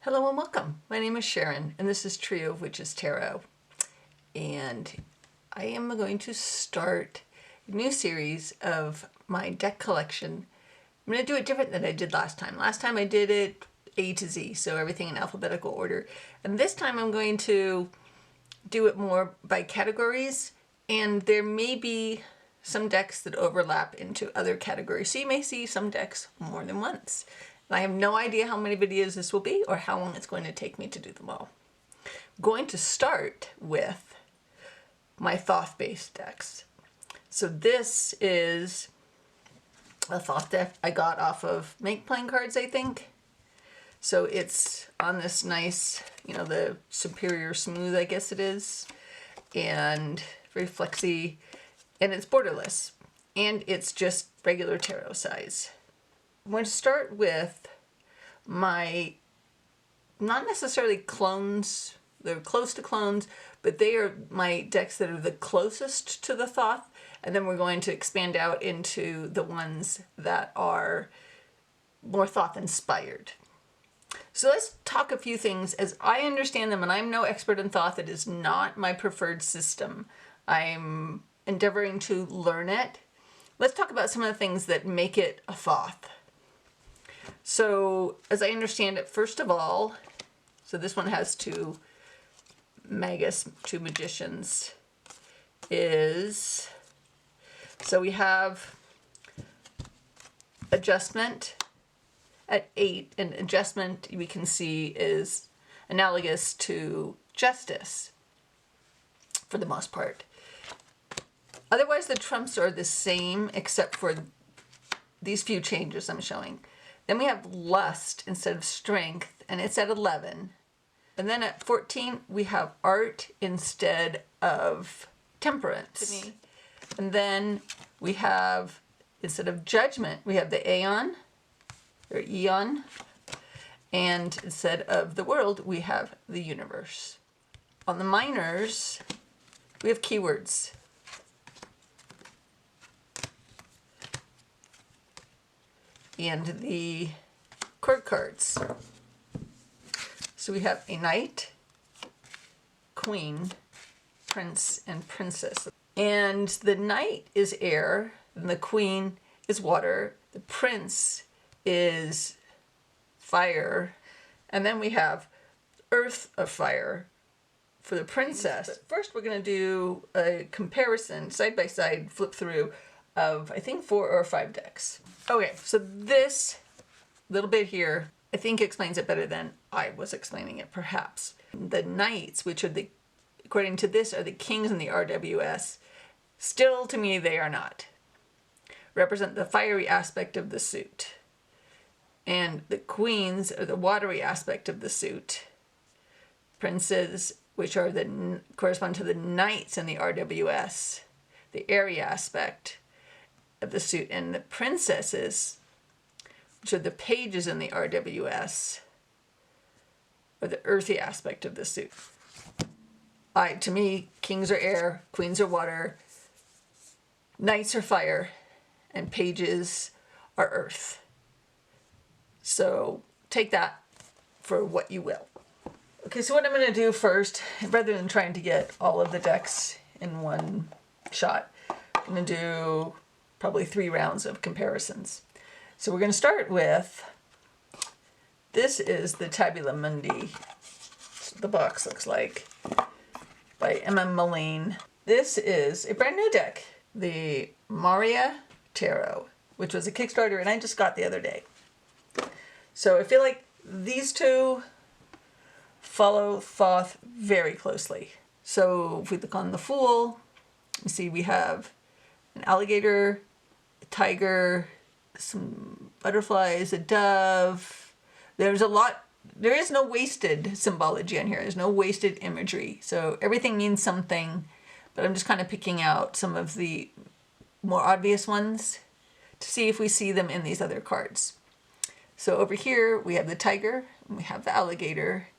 Hello and welcome. My name is Sharon and this is Trio.of.Witches Tarot. And I am going to start a new series of my deck collection. I'm going to do it different than I did last time. Last time I did it A to Z, so everything in alphabetical order. And this time I'm going to do it more by categories, and there may be some decks that overlap into other categories. So you may see some decks more than once. I have no idea how many videos this will be or how long it's going to take me to do them all. I'm going to start with my Thoth-based decks. So this is a Thoth deck I got off of Make Playing Cards, I think. So it's on this nice, the Superior Smooth, I guess it is, and very flexy, and it's borderless, and it's just regular tarot size. I'm going to start with my, not necessarily clones, they're close to clones, but they are my decks that are the closest to the Thoth, and then we're going to expand out into the ones that are more Thoth inspired. So let's talk a few things as I understand them, and I'm no expert in Thoth. It is not my preferred system. I'm endeavoring to learn it. Let's talk about some of the things that make it a Thoth. So, as I understand it, first of all, so this one has two magus, two magicians, so we have adjustment at 8, and adjustment we can see is analogous to justice for the most part. Otherwise, the trumps are the same except for these few changes I'm showing. Then we have lust instead of strength, and it's at 11. And then at 14, we have art instead of temperance. And then we have, instead of judgment, we have the aeon, or eon. And instead of the world, we have the universe. On the minors, we have keywords. And the court cards. So we have a knight, queen, prince, and princess. And the knight is air, and the queen is water, the prince is fire, and then we have earth of fire for the princess. But first we're going to do a comparison, side by side, flip through, of I think 4 or 5 decks. Okay, so this little bit here, I think explains it better than I was explaining it, perhaps. The knights, which are according to this, are the kings in the RWS. Still, to me, they are not. Represent the fiery aspect of the suit. And the queens are the watery aspect of the suit. Princes, which are correspond to the knights in the RWS, the airy aspect of the suit, and the princesses, which are the pages in the RWS, or the earthy aspect of the suit. To me, kings are air, queens are water, knights are fire, and pages are earth. So take that for what you will. Okay, so what I'm going to do first, rather than trying to get all of the decks in one shot, I'm going to do probably 3 rounds of comparisons. So we're going to start with, this is the Tabula Mundi, the box looks like, by Mullane. This is a brand new deck, the Marea Tarot, which was a Kickstarter and I just got the other day. So I feel like these two follow Thoth very closely. So if we look on the Fool, you see we have an alligator, a tiger, some butterflies, a dove. There's a lot. There is no wasted symbology on here. There's no wasted imagery. So everything means something, but I'm just kind of picking out some of the more obvious ones to see if we see them in these other cards. So over here we have the tiger, and we have the alligator,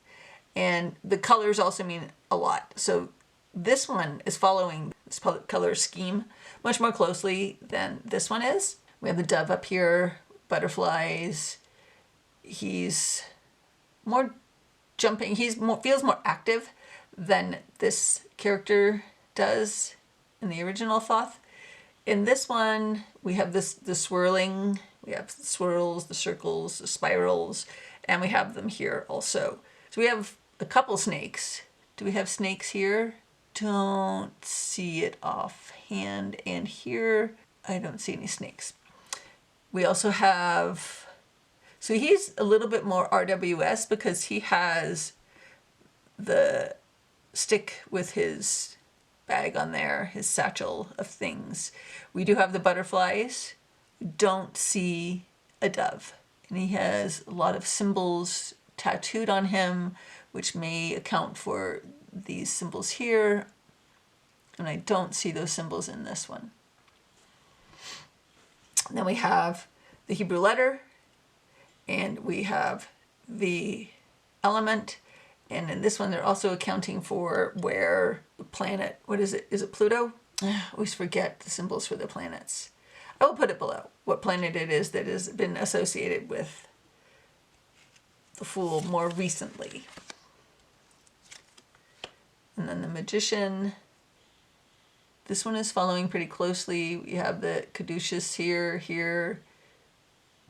and the colors also mean a lot. So this one is following this color scheme much more closely than this one is. We have the dove up here, butterflies. He's more jumping. Feels more active than this character does in the original Thoth. In this one, we have the swirling, we have the swirls, the circles, the spirals, and we have them here also. So we have a couple snakes. Do we have snakes here? Don't see it offhand. And here, I don't see any snakes. We also have, so he's a little bit more RWS because he has the stick with his bag on there, his satchel of things. We do have the butterflies. We don't see a dove. And he has a lot of symbols tattooed on him, which may account for these symbols here. And I don't see those symbols in this one. And then we have the Hebrew letter, and we have the element. And in this one, they're also accounting for where the planet, what is it? Is it Pluto? I always forget the symbols for the planets. I will put it below what planet it is that has been associated with the Fool more recently. And then the Magician. This one is following pretty closely. We have the caduceus here,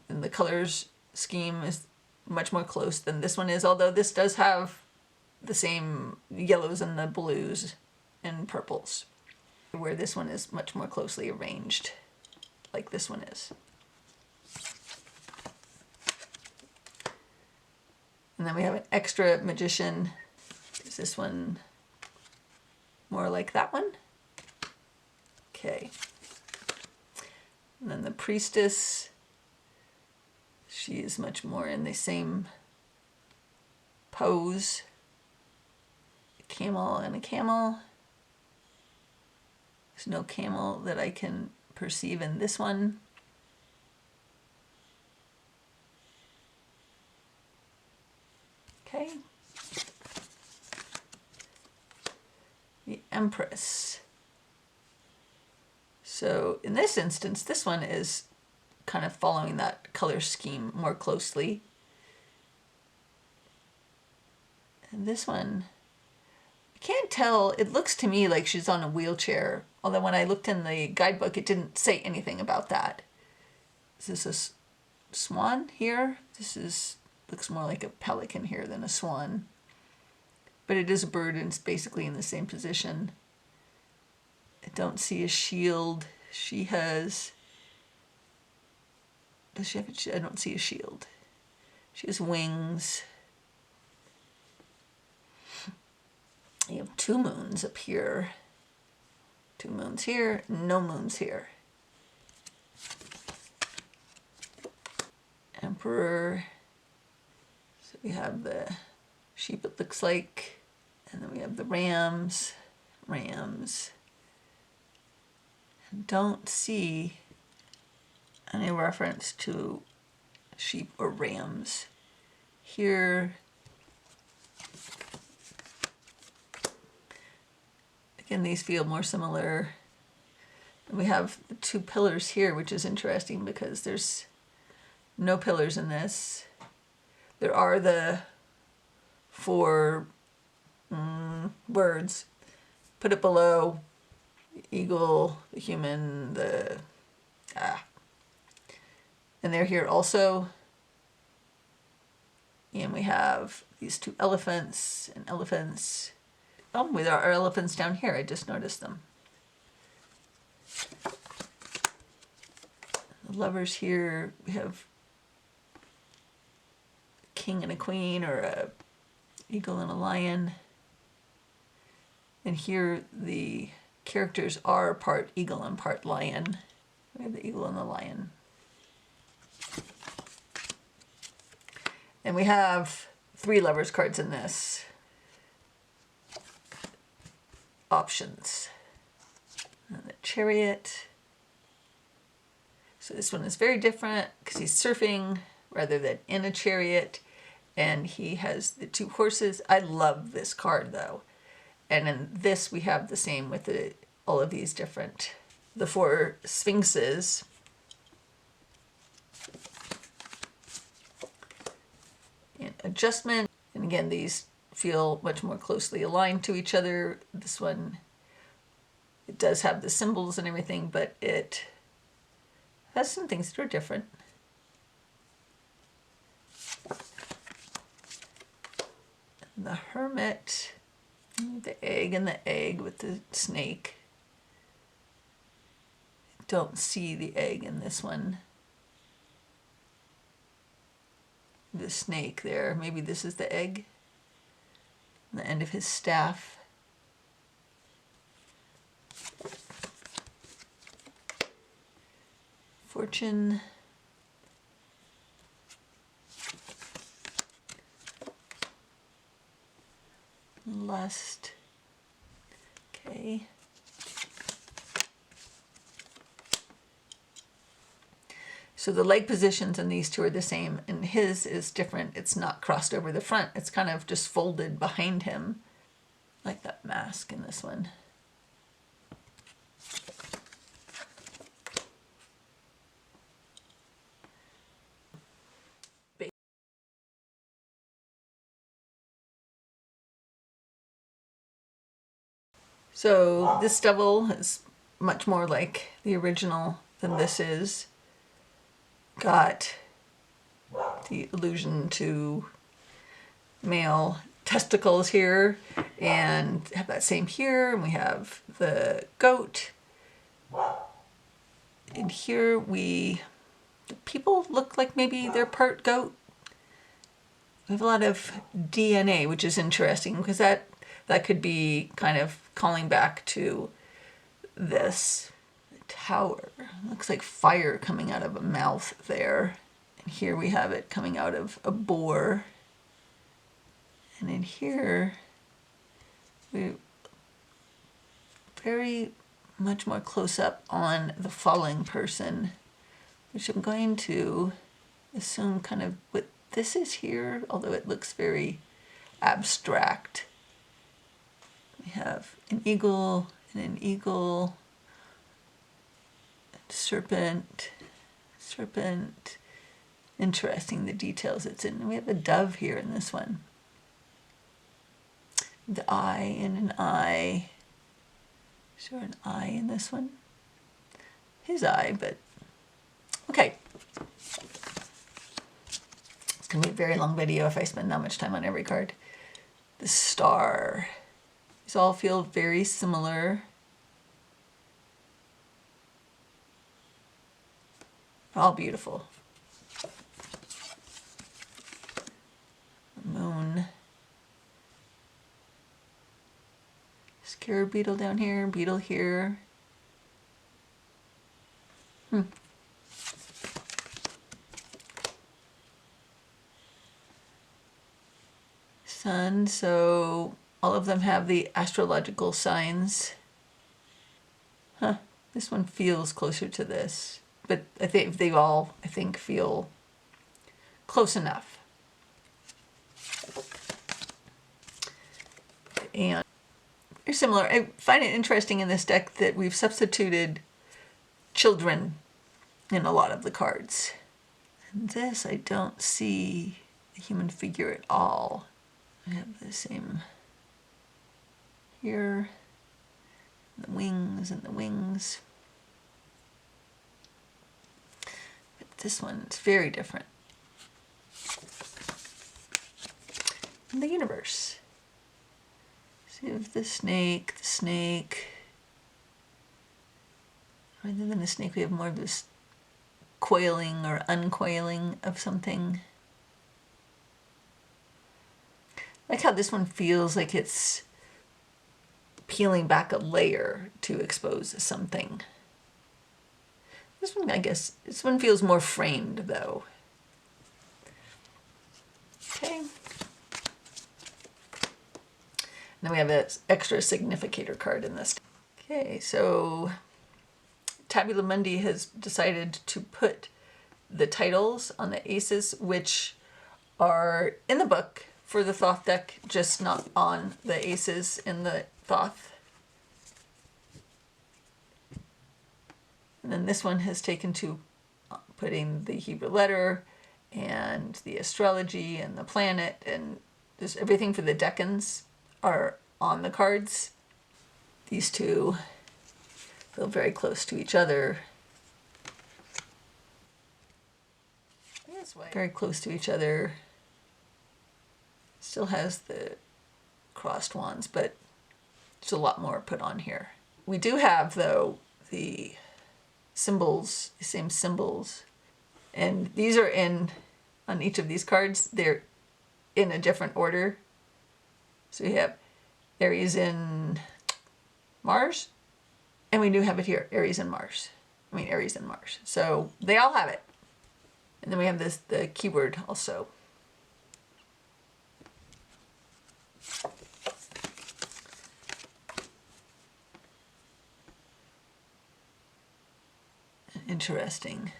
and the colors scheme is much more close than this one is, although this does have the same yellows and the blues and purples, where this one is much more closely arranged, like this one is. And then we have an extra magician. Is this one more like that one? Okay. And then the priestess, she is much more in the same pose. A camel and a camel. There's no camel that I can perceive in this one. Okay. The Empress. So in this instance, this one is kind of following that color scheme more closely. And this one, I can't tell, it looks to me like she's on a wheelchair, although when I looked in the guidebook, it didn't say anything about that. Is this a swan here? Looks more like a pelican here than a swan. But it is a bird and it's basically in the same position. I don't see a shield. She has, does she have I don't see a shield. She has wings. You have 2 moons up here. 2 moons here, no moons here. Emperor. So we have the sheep, it looks like, and then we have the rams. Don't see any reference to sheep or rams here. Again, these feel more similar. And we have the 2 pillars here, which is interesting because there's no pillars in this. There are the 4 words. Put it below. Eagle, the human, and they're here also. And we have these 2 elephants and elephants. Oh, there are elephants down here. I just noticed them. The lovers here, we have a king and a queen, or a eagle and a lion. And here the characters are part eagle and part lion. We have the eagle and the lion. And we have 3 lovers cards in this. Options. And the chariot. So this one is very different because he's surfing rather than in a chariot. And he has the 2 horses. I love this card though. And in this, we have the same with all of these different, the 4 sphinxes. And adjustment, and again, these feel much more closely aligned to each other. This one, it does have the symbols and everything, but it has some things that are different. The Hermit, the egg and the egg with the snake. Don't see the egg in this one. The snake there, maybe this is the egg. The end of his staff. Fortune. Lust. Okay. So the leg positions in these two are the same, and his is different. It's not crossed over the front. It's kind of just folded behind him, like that mask in this one. So this devil is much more like the original than this is. Got the allusion to male testicles here, and have that same here, and we have the goat. And here the people look like maybe they're part goat. We have a lot of DNA, which is interesting, because that could be kind of calling back to this tower. Looks like fire coming out of a mouth there. And here we have it coming out of a boar. And in here, we're very much more close up on the falling person, which I'm going to assume kind of what this is here, although it looks very abstract. We have an eagle and an eagle, serpent, serpent. Interesting, the details it's in. And we have a dove here in this one. The eye and an eye. Is there an eye in this one? His eye, but okay. It's going to be a very long video if I spend that much time on every card. The star. These all feel very similar. All beautiful. The moon. Scarab beetle down here, beetle here. Sun, so all of them have the astrological signs. This one feels closer to this, but I think they all, feel close enough. And they're similar. I find it interesting in this deck that we've substituted children in a lot of the cards. In this, I don't see a human figure at all. I have the same here, the wings and the wings. But this one's very different. In the universe. So you have the snake, Rather than the snake, we have more of this coiling or uncoiling of something. I like how this one feels like it's peeling back a layer to expose something. This one, this one feels more framed though. Okay. Then we have an extra significator card in this. Okay, so Tabula Mundi has decided to put the titles on the aces, which are in the book for the Thoth deck, just not on the aces in the Thoth. And then this one has taken to putting the Hebrew letter and the astrology and the planet and Just everything for the decans are on the cards. These two feel very close to each other. Very close to each other. Still has the crossed wands, but there's a lot more put on here. We do have, though, the symbols, the same symbols. And these are on each of these cards, they're in a different order. So we have Aries in Mars, and we do have it here, Aries and Mars. Aries and Mars. So they all have it. And then we have the keyword also. Interesting.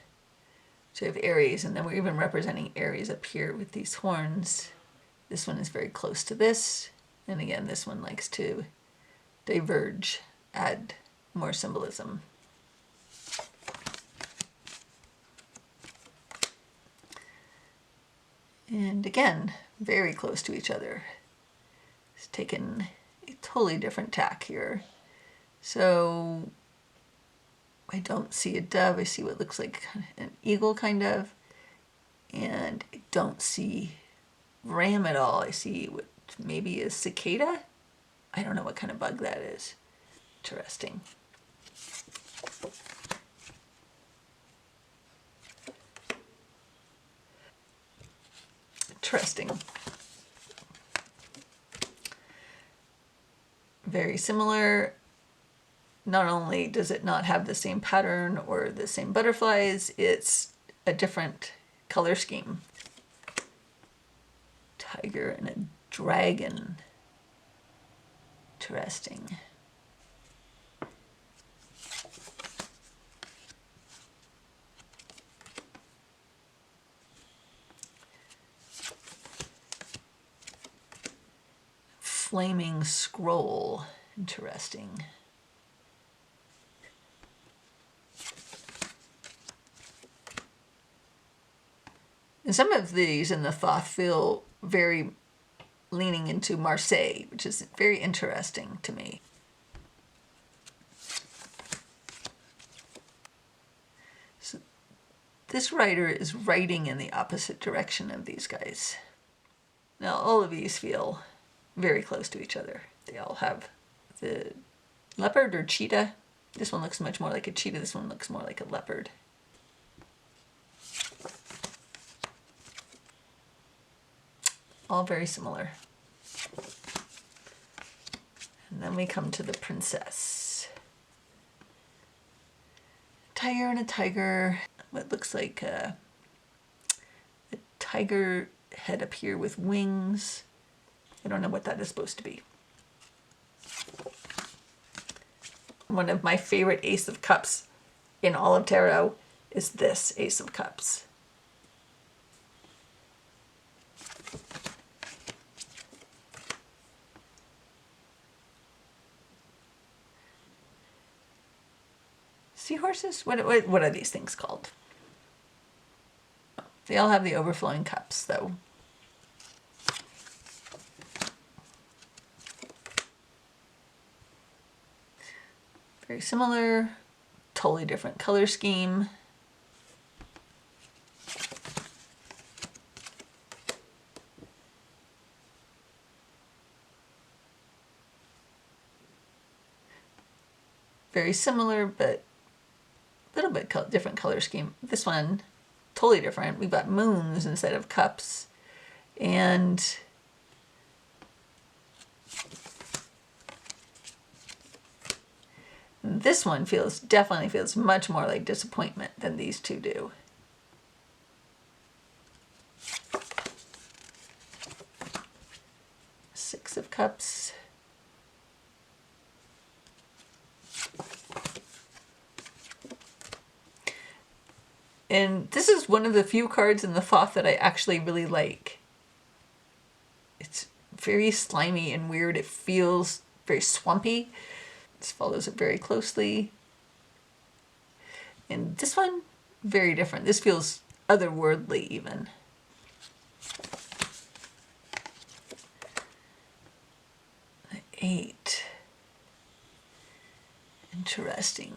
So we have Aries, and then we're even representing Aries up here with these horns. This one is very close to this. And again, this one likes to diverge, add more symbolism. And again, very close to each other. It's taken a totally different tack here. So I don't see a dove, I see what looks like an eagle kind of. And I don't see ram at all. I see what maybe is cicada. I don't know what kind of bug that is. Interesting. Interesting. Very similar. Not only does it not have the same pattern or the same butterflies, it's a different color scheme. Tiger and a dragon. Interesting. Flaming scroll. Interesting. And some of these in the Thoth feel very leaning into Marseille, which is very interesting to me. So this writer is writing in the opposite direction of these guys. Now all of these feel very close to each other. They all have the leopard or cheetah. This one looks much more like a cheetah. This one looks more like a leopard. All very similar. And then we come to the princess. Tiger and a tiger. What looks like a tiger head up here with wings. I don't know what that is supposed to be. One of my favorite Ace of Cups in all of tarot is this Ace of Cups. Seahorses? What are these things called? They all have the overflowing cups, though. Very similar, totally different color scheme. Very similar, but a little bit different color scheme. This one, totally different. We've got moons instead of cups. And this one definitely feels much more like disappointment than these two do. Six of Cups. And this is one of the few cards in the Thoth that I actually really like. It's very slimy and weird. It feels very swampy. This follows it very closely. And this one, very different. This feels otherworldly even. 8. Interesting.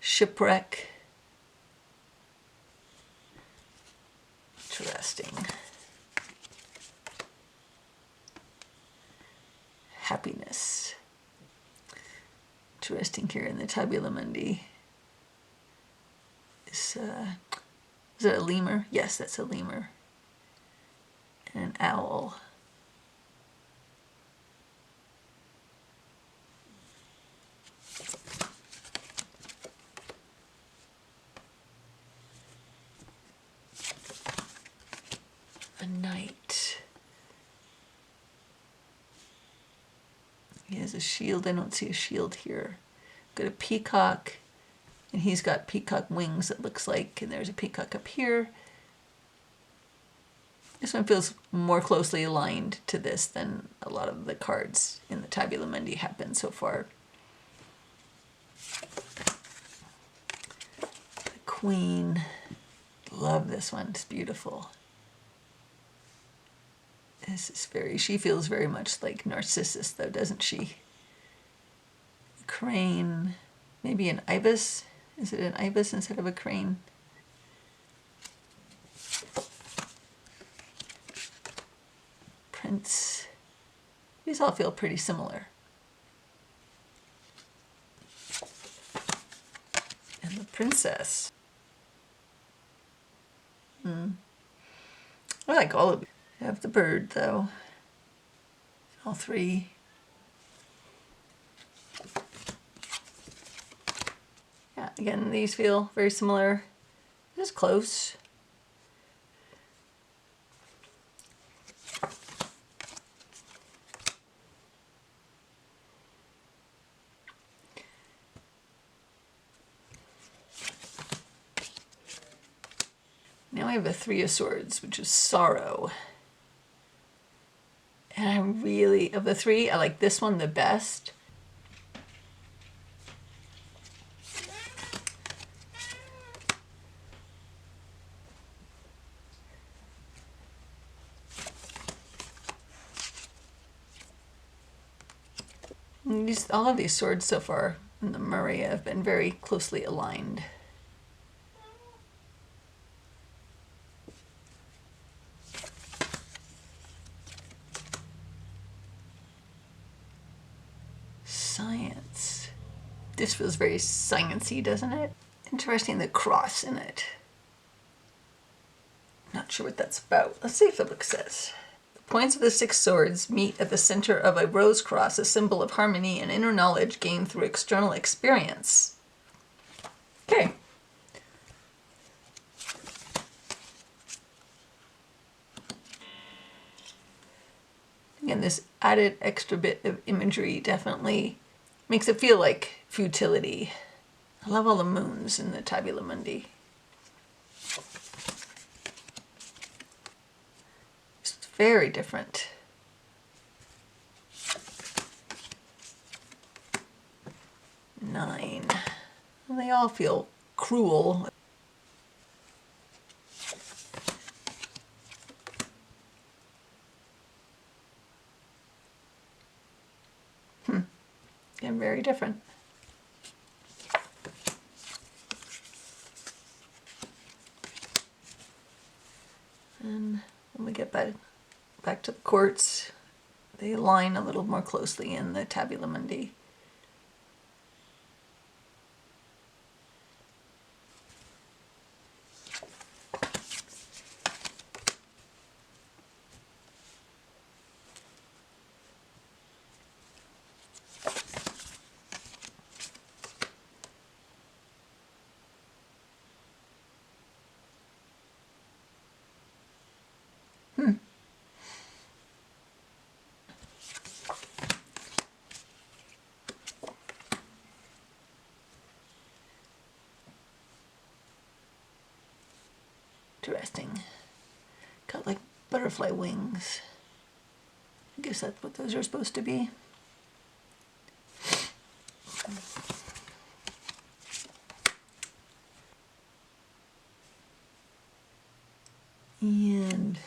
Shipwreck. Interesting. Happiness. Interesting here in the Tabula Mundi. Is it a lemur? Yes, that's a lemur. And an owl. A knight. He has a shield. I don't see a shield here. Got a peacock, and he's got peacock wings, it looks like, and there's a peacock up here. This one feels more closely aligned to this than a lot of the cards in the Tabula Mundi have been so far. The Queen. Love this one. It's beautiful. This is she feels very much like Narcissus, though, doesn't she? Crane. Maybe an ibis? Is it an ibis instead of a crane? Prince. These all feel pretty similar. And the princess. I like all of them. I have the bird, though. All 3. Yeah, again, these feel very similar. This is close. Now I have a 3 of Swords, which is sorrow. And I really, of the 3, I like this one the best. All of these swords so far in the Marea have been very closely aligned. Science. This feels very sciencey, doesn't it? Interesting, the cross in it. Not sure what that's about. Let's see if the book says. The points of the 6 swords meet at the center of a rose cross, a symbol of harmony and inner knowledge gained through external experience. Okay. Again, this added extra bit of imagery definitely makes it feel like futility. I love all the moons in the Tabula Mundi. It's very different. Nine. Well, they all feel cruel. And very different. And when we get back to the courts, they align a little more closely in the Tabula Mundi. Interesting. Got like butterfly wings. I guess that's what those are supposed to be. And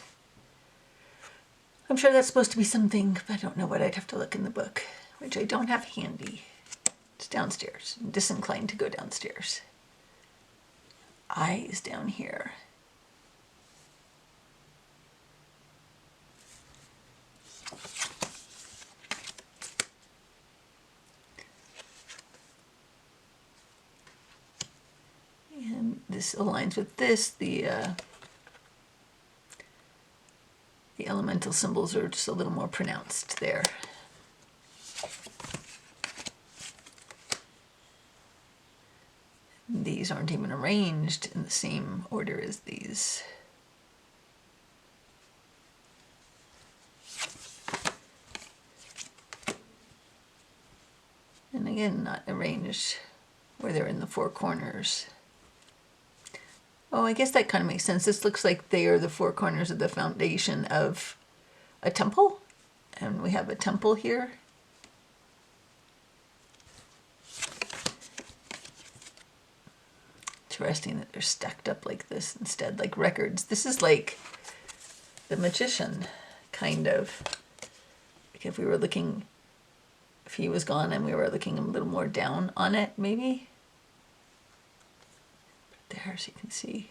I'm sure that's supposed to be something, but I don't know what. I'd have to look in the book, which I don't have handy. It's downstairs. I'm disinclined to go downstairs. Eyes down here. And this aligns with this. The elemental symbols are just a little more pronounced there. These aren't even arranged in the same order as these. And again, not arranged where they're in the four corners. Oh, I guess that kind of makes sense. This looks like they are the four corners of the foundation of a temple. And we have a temple here. Interesting that they're stacked up like this instead, like records. This is like the magician, kind of. Like if we were looking, if he was gone and we were looking a little more down on it, maybe. There, so you can see.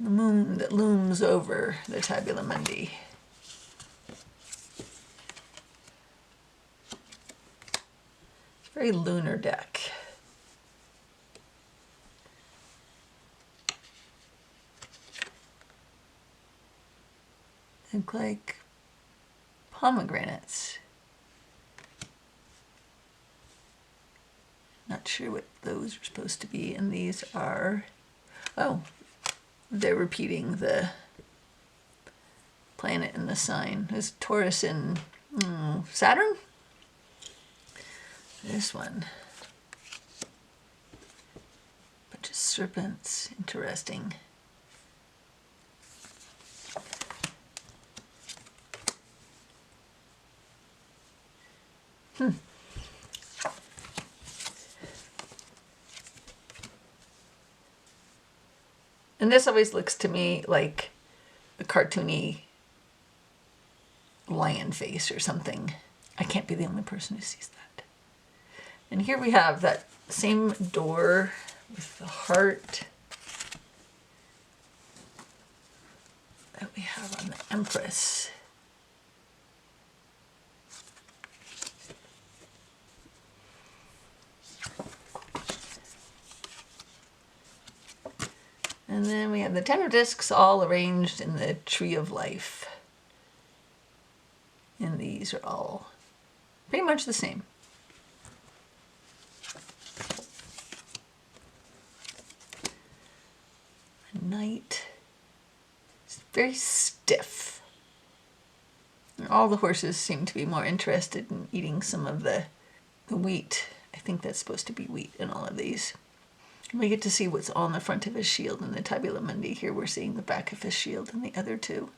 The moon that looms over the Tabula Mundi. It's a very lunar deck. Look like pomegranates. Not sure what those are supposed to be, and these are, oh, they're repeating the planet and the sign. There's Taurus and Saturn. This one. Bunch of serpents. Interesting. And this always looks to me like a cartoony lion face or something. I can't be the only person who sees that. And here we have that same door with the heart that we have on the Empress. And then we have the 10 discs all arranged in the Tree of Life. And these are all pretty much the same. A knight. It's very stiff. And all the horses seem to be more interested in eating some of the wheat. I think that's supposed to be wheat in all of these. We get to see what's on the front of his shield in the Tabula Mundi. Here we're seeing the back of his shield in the other two.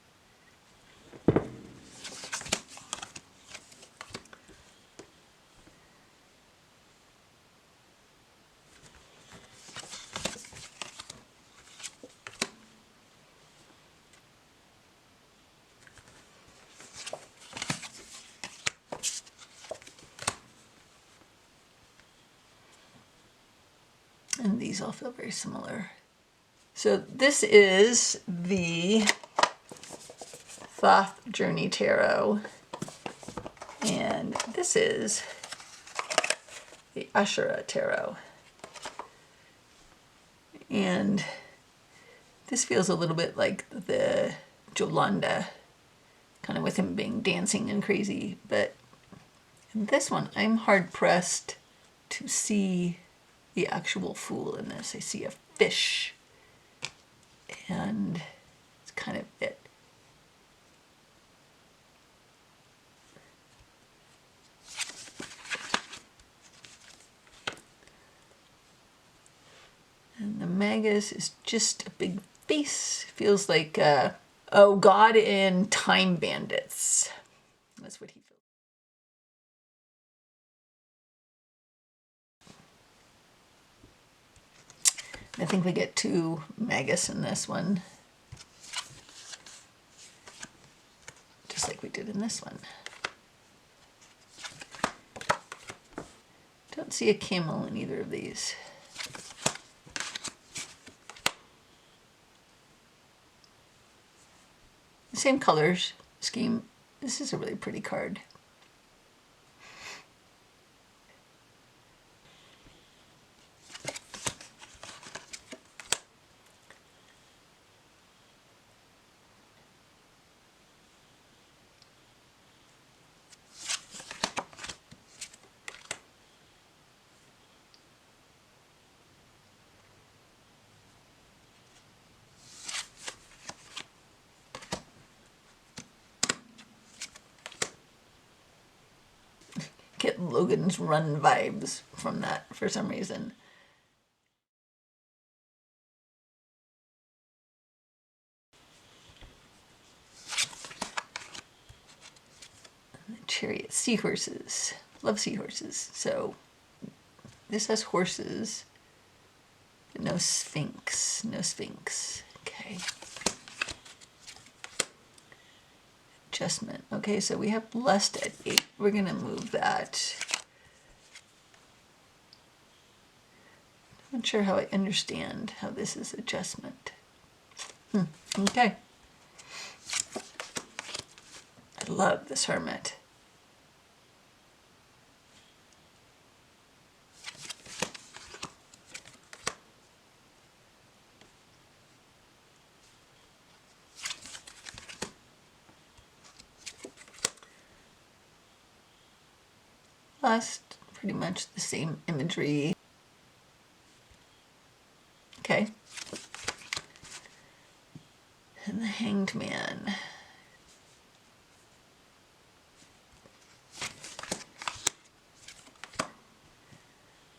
And these all feel very similar. So this is the Thoth Journey Tarot. And this is the Asherah Tarot. And this feels a little bit like the Jolanda, kind of with him being dancing and crazy. But in this one, I'm hard pressed to see the actual fool in this. I see a fish, and it's kind of it. And the Magus is just a big face. Feels like Oh, God and Time Bandits. That's what he feels. I think we get 2 Magus in this one. Just like we did in this one. Don't see a camel in either of these. Same colors scheme. This is a really pretty card. Get Logan's Run vibes from that for some reason. Chariot, seahorses. Love seahorses. So this has horses, but no sphinx. No sphinx. Okay. Adjustment. Okay, so we have lust at 8. We're gonna move that. I'm not sure how I understand how this is adjustment. Okay. I love this hermit. Lust, pretty much the same imagery. Okay. And the Hanged Man.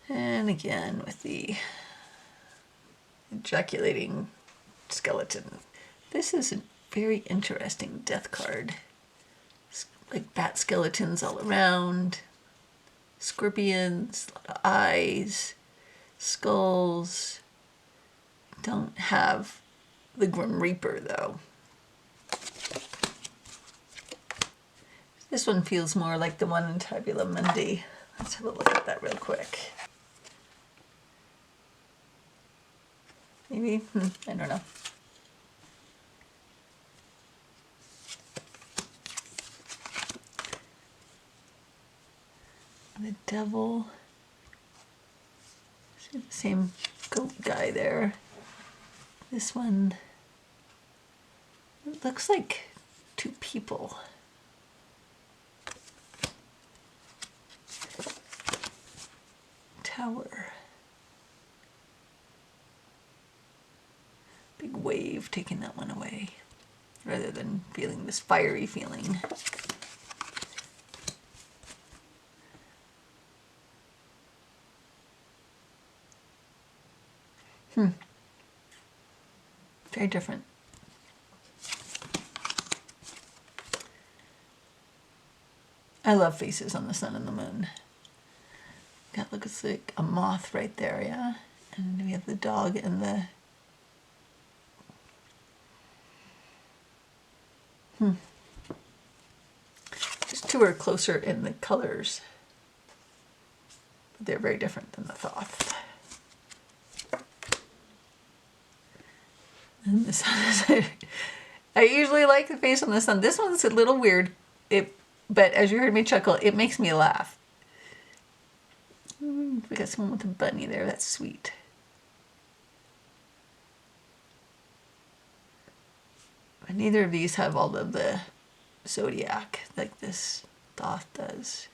And again with the ejaculating skeleton. This is a very interesting death card. Like bat skeletons all around, scorpions, a lot of eyes, skulls. Don't have the Grim Reaper though. This one feels more like the one in Tabula Mundi. Let's have a look at that real quick. Maybe? I don't know. The devil. See the same goat guy there. This one, it looks like 2 people. Tower. Big wave taking that one away, rather than feeling this fiery feeling. Very different. I love faces on the sun and the moon. That looks like a moth right there, yeah? And we have the dog and the... These 2 are closer in the colors. But they're very different than the Thoth. And this one is... I usually like the face on the sun. This one's a little weird, but as you heard me chuckle, it makes me laugh. We got someone with a bunny there. That's sweet. But neither of these have all of the zodiac like this Thoth does.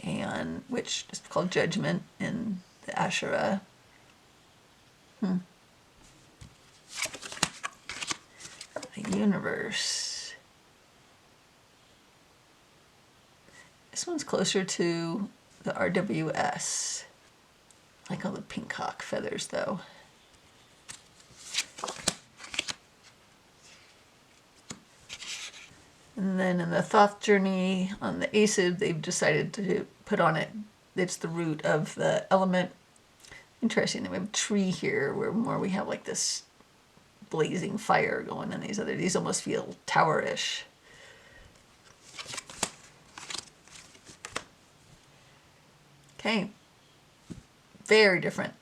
And which is called Judgment in the Asherah. The Universe. This one's closer to the RWS. I like all the pink hawk feathers though. And then in the Thoth Journey on the Acid, they've decided to put on it, it's the root of the element. Interesting that we have a tree here where more we have like this blazing fire going in these almost feel tower-ish. Okay, very different.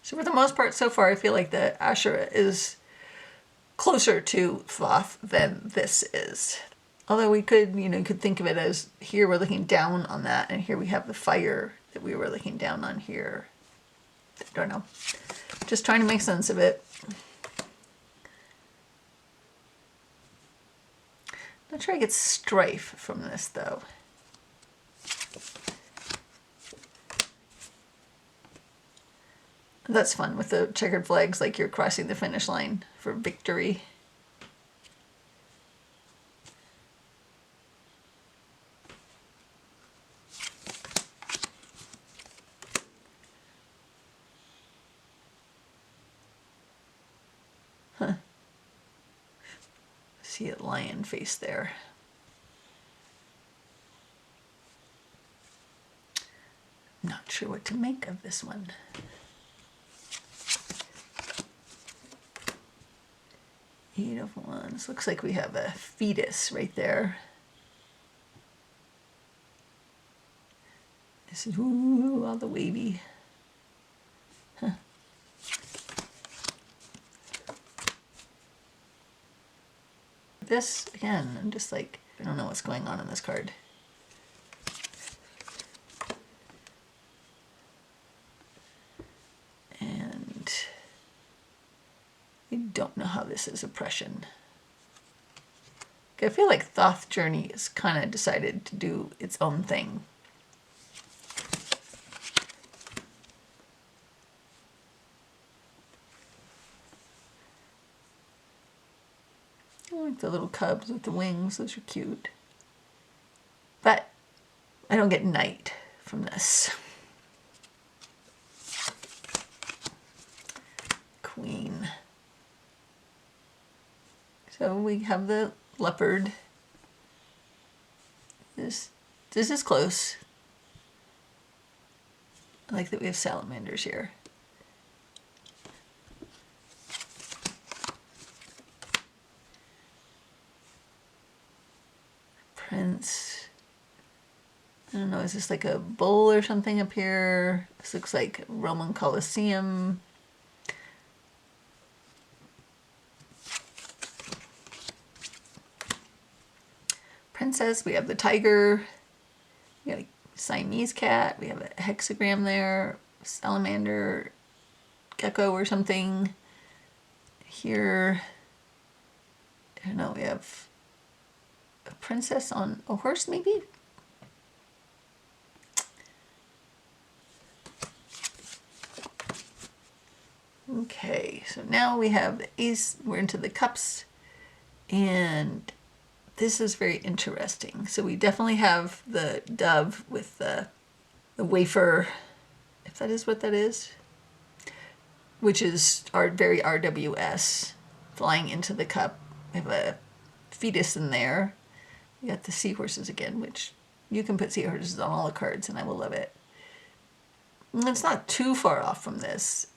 So for the most part so far, I feel like the Asherah is closer to Thoth than this is. Although we could, could think of it as here we're looking down on that, and here we have the fire that we were looking down on here. I don't know. Just trying to make sense of it. Not sure I get strife from this though. That's fun with the checkered flags, like you're crossing the finish line for victory. Huh. See a lion face there. Not sure what to make of this one. Eight of Wands. Looks like we have a fetus right there. This is all the wavy. Huh. This again, I'm just like, I don't know what's going on in this card. And I don't know how this is oppression. I feel like Thoth Journey has kind of decided to do its own thing. I like the little cubs with the wings, those are cute. But I don't get night from this. Queen. So we have the leopard. This is close. I like that we have salamanders here. Prince. I don't know, is this like a bull or something up here? This looks like Roman Colosseum. Princess, we have the tiger. We got a Siamese cat. We have a hexagram there. Salamander, gecko or something. Here, I don't know, we have a princess on a horse maybe? Okay, so now we have the ace, we're into the cups, and this is very interesting. So we definitely have the dove with the wafer, if that is what that is, which is very RWS, flying into the cup. We have a fetus in there. We got the seahorses again, which you can put seahorses on all the cards and I will love it. And it's not too far off from this.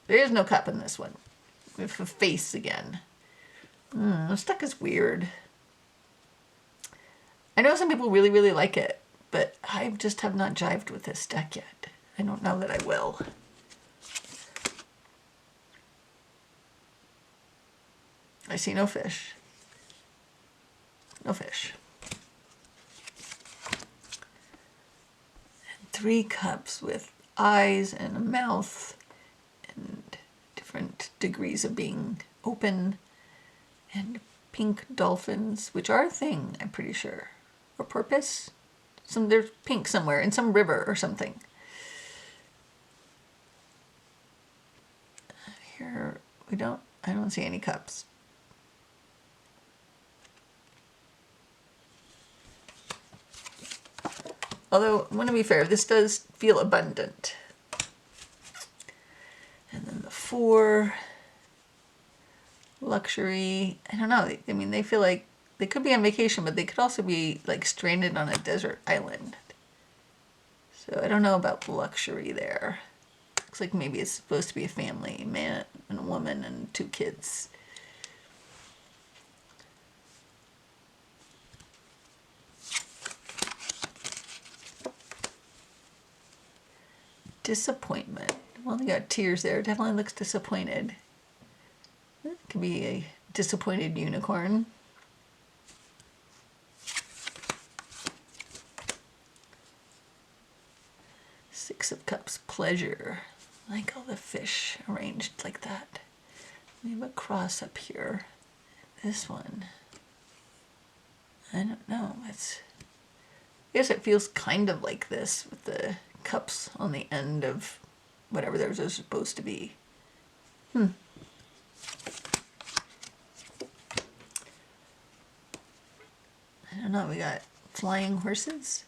There is no cup in this one. We have a face again. This deck is weird. I know some people really, really like it, but I just have not jived with this deck yet. I don't know that I will. I see no fish. No fish. And 3 cups with eyes and a mouth and different degrees of being open, and pink dolphins, which are a thing, I'm pretty sure. Or porpoise? There's pink somewhere in some river or something. Here I don't see any cups. Although, I want to be fair, this does feel abundant. And then the 4, luxury. I don't know. I mean, they feel like they could be on vacation, but they could also be like stranded on a desert island. So I don't know about luxury there. Looks like maybe it's supposed to be a family, a man and a woman and 2 kids. Disappointment. Well, they got tears there. Definitely looks disappointed. It could be a disappointed unicorn. Six of Cups, pleasure. I like all the fish arranged like that. We have a cross up here. This one, I don't know. I guess it feels kind of like this with the cups on the end of whatever theirs is supposed to be. I don't know. We got flying horses.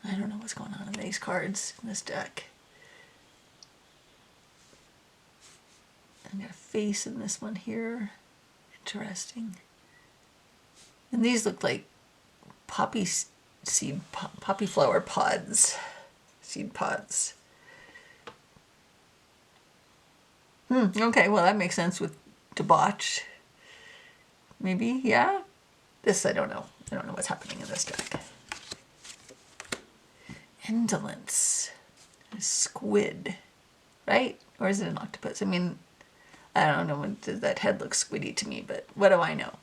I don't know what's going on in these cards in this deck. I got a face in this one here. Interesting. And these look like poppy seed, poppy flower pods, seed pods. Okay, well that makes sense with debauch. Maybe, yeah? This I don't know. I don't know what's happening in this deck. Indolence. A squid, right? Or is it an octopus? I mean, I don't know. That head looks squiddy to me, but what do I know?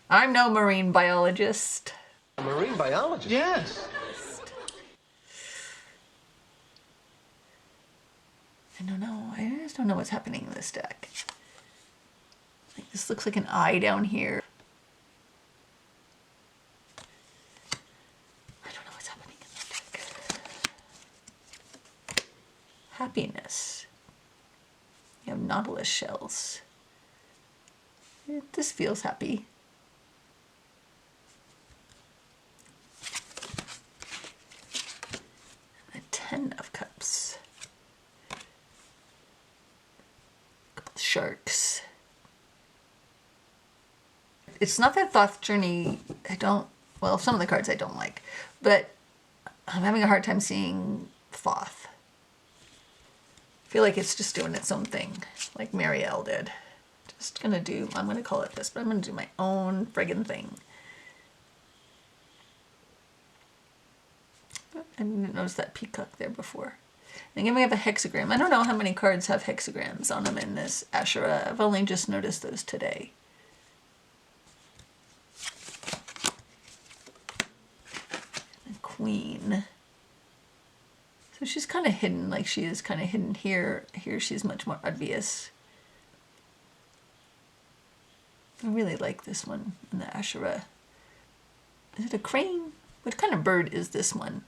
I'm no marine biologist. A marine biologist? Yes. I don't know. I just don't know what's happening in this deck. Like, this looks like an eye down here. I don't know what's happening in this deck. Happiness. You have nautilus shells. This feels happy. A 10 of Cups. A couple of sharks. It's not that Thoth Journey, well, some of the cards I don't like, but I'm having a hard time seeing Thoth. I feel like it's just doing its own thing, like Marea did. I'm gonna call it this, but I'm gonna do my own friggin' thing. I didn't notice that peacock there before. And again, we have a hexagram. I don't know how many cards have hexagrams on them in this Asherah. I've only just noticed those today. Queen. So she's kind of hidden, like she is kind of hidden here. Here she's much more obvious. I really like this one in the Asherah. Is it a crane? What kind of bird is this one?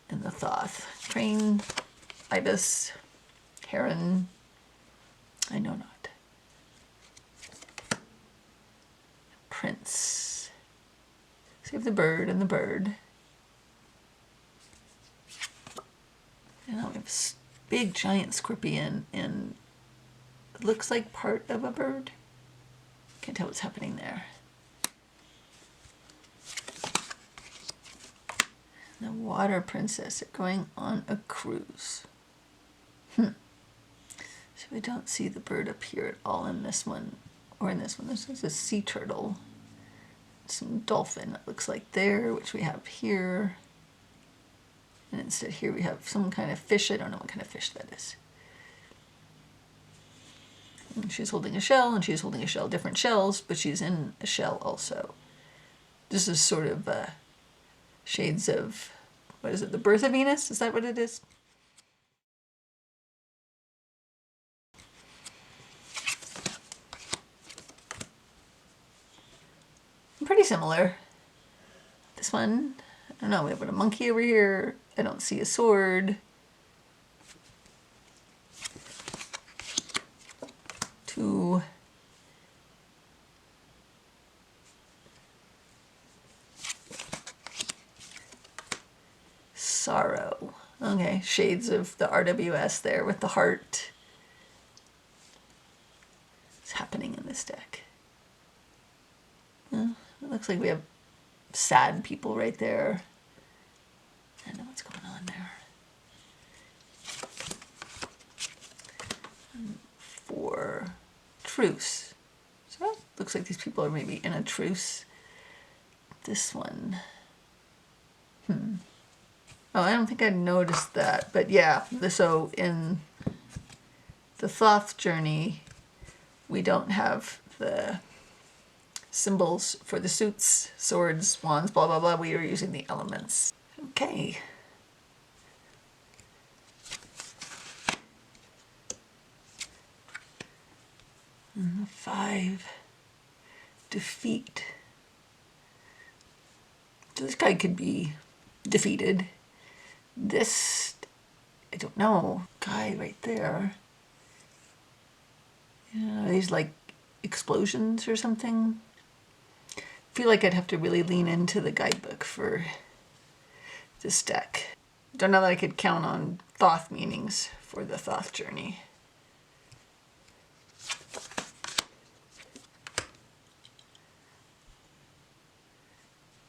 In the Thoth. Crane, ibis, heron, I know not. Prince. So you have the bird and the bird. And now we have a big giant scorpion, and it looks like part of a bird. Can't tell what's happening there. The water princess are going on a cruise. So we don't see the bird up here at all in this one, or in this one. This is a sea turtle. Some dolphin, it looks like there, which we have here. And instead here we have some kind of fish. I don't know what kind of fish that is. And she's holding a shell, and she's holding a shell, different shells, but she's in a shell also. This is sort of shades of, what is it, the birth of Venus? Is that what it is? Pretty similar. This one, I don't know, we have a monkey over here. I don't see a sword. Two. sorrow. Okay, shades of the RWS there with the heart. What's happening in this deck? It looks like we have sad people right there. I don't know what's going on there. And for truce. So it looks like these people are maybe in a truce. This one. Oh, I don't think I noticed that, but yeah, so in the Thoth Journey, we don't have the symbols for the suits, swords, wands, blah, blah, blah. We are using the elements. Okay. And the 5, defeat. So this guy could be defeated. This, I don't know, guy right there. Yeah, are these like explosions or something? I feel like I'd have to really lean into the guidebook for this deck. Don't know that I could count on Thoth meanings for the Thoth Journey.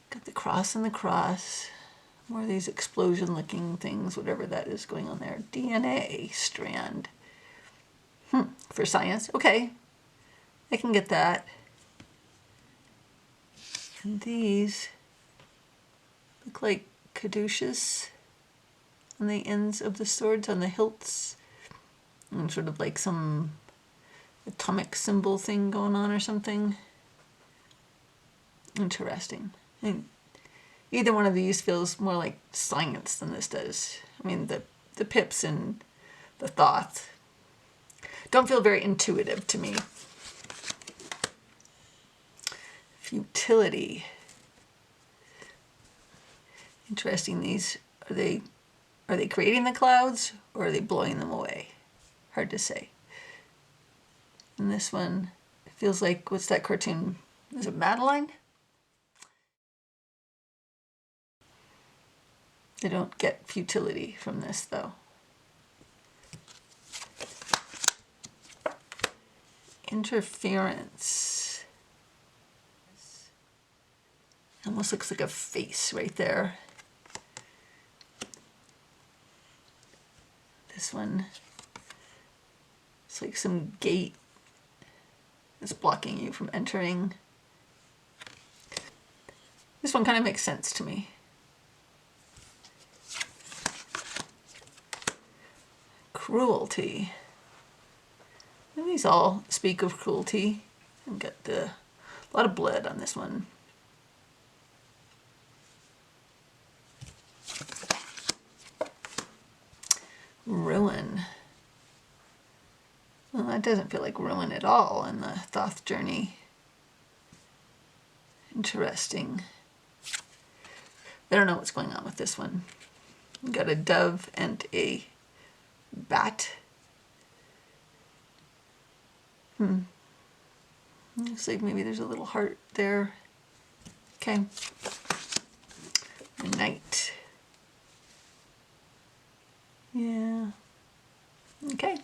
Got the cross and the cross. More of these explosion-looking things, whatever that is going on there. DNA strand. For science. Okay. I can get that. And these look like caduceus on the ends of the swords, on the hilts. And sort of like some atomic symbol thing going on or something. Interesting. And either one of these feels more like science than this does. I mean, the pips and the Thoth don't feel very intuitive to me. Futility. Interesting. These are they creating the clouds or are they blowing them away? Hard to say. And this one, it feels like, what's that cartoon? Is it Madeline? I don't get futility from this though. Interference. Almost looks like a face right there. This one, it's like some gate that's blocking you from entering. This one kind of makes sense to me. Cruelty. And these all speak of cruelty. I've got a lot of blood on this one. Ruin. Well, that doesn't feel like ruin at all in the Thoth Journey. Interesting. I don't know what's going on with this one. We've got a dove and a bat. Looks like maybe there's a little heart there. Okay. The knight. Yeah. Okay.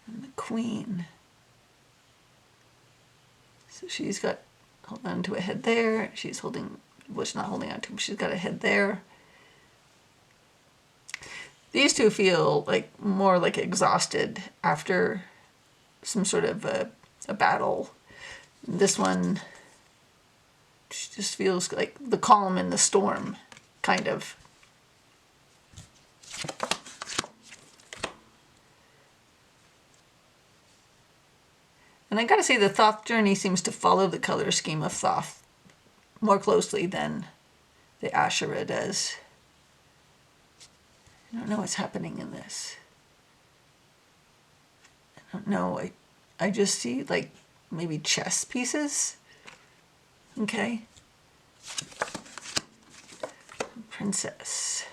And the queen. So she's got, hold on to a head there. She's holding, well, she's not holding on to, but she's got a head there. These two feel like more like exhausted after some sort of a battle. This one just feels like the calm in the storm, kind of. And I gotta say, the Thoth Journey seems to follow the color scheme of Thoth more closely than the Asherah does. I don't know what's happening in this. I don't know. I just see like maybe chess pieces. Okay. Princess.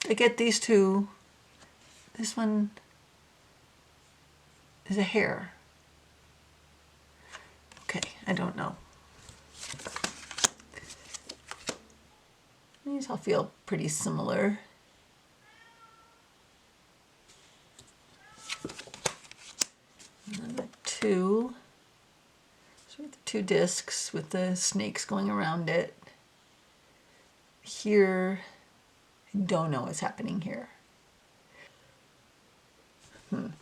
I get these two. This one is a hare. Okay, I don't know. These all feel pretty similar. And then the two. So we have the two discs with the snakes going around it. Here, I don't know what's happening here. And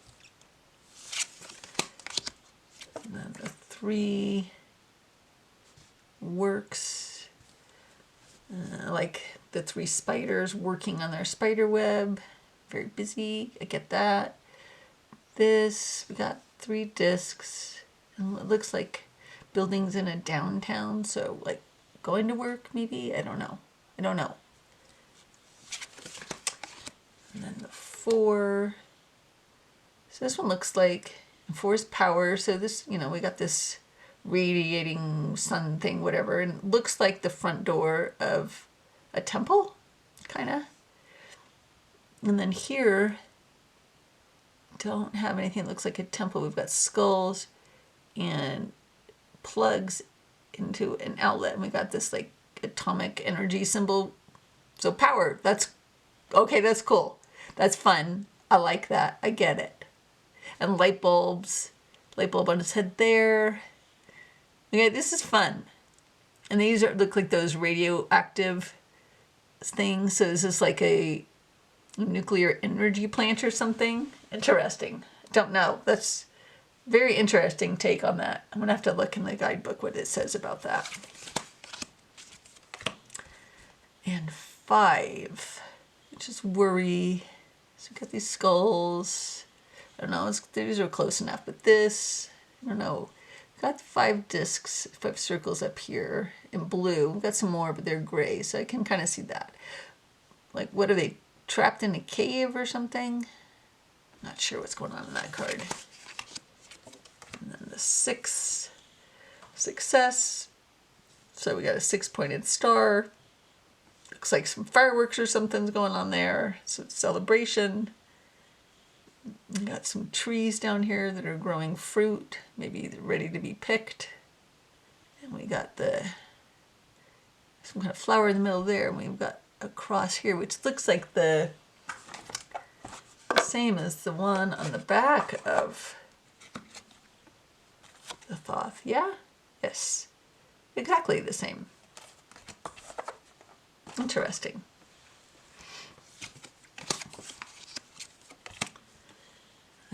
then the three works like the three spiders working on their spider web. Very busy. I get that. This, we got three discs. And it looks like buildings in a downtown. So like going to work maybe? I don't know. I don't know. And then the four. So this one looks like four is power. So this, you know, we got this radiating sun thing, whatever, and it looks like the front door of a temple, kind of. And then here, don't have anything that looks like a temple. We've got skulls and plugs into an outlet, and we got this like atomic energy symbol. So power, that's okay, that's cool. That's fun. I like that. I get it. And light bulbs, light bulb on his head there. Okay, this is fun. And these look like those radioactive things. So this is like a nuclear energy plant or something. Interesting. Don't know. That's very interesting take on that. I'm gonna have to look in the guidebook what it says about that. And five, which is worry. So we got these skulls. I don't know, these are close enough, but this, I don't know. Got five discs, five circles up here in blue. We've got some more, but they're gray, so I can kind of see that. Like, what are they, trapped in a cave or something? Not sure what's going on in that card. And then the six, success. So we got a 6-pointed star. Looks like some fireworks or something's going on there. So it's celebration. We got some trees down here that are growing fruit, maybe they're ready to be picked. And we got some kind of flower in the middle there, and we've got a cross here, which looks like the same as the one on the back of the Thoth. Yeah? Yes. Exactly the same. Interesting.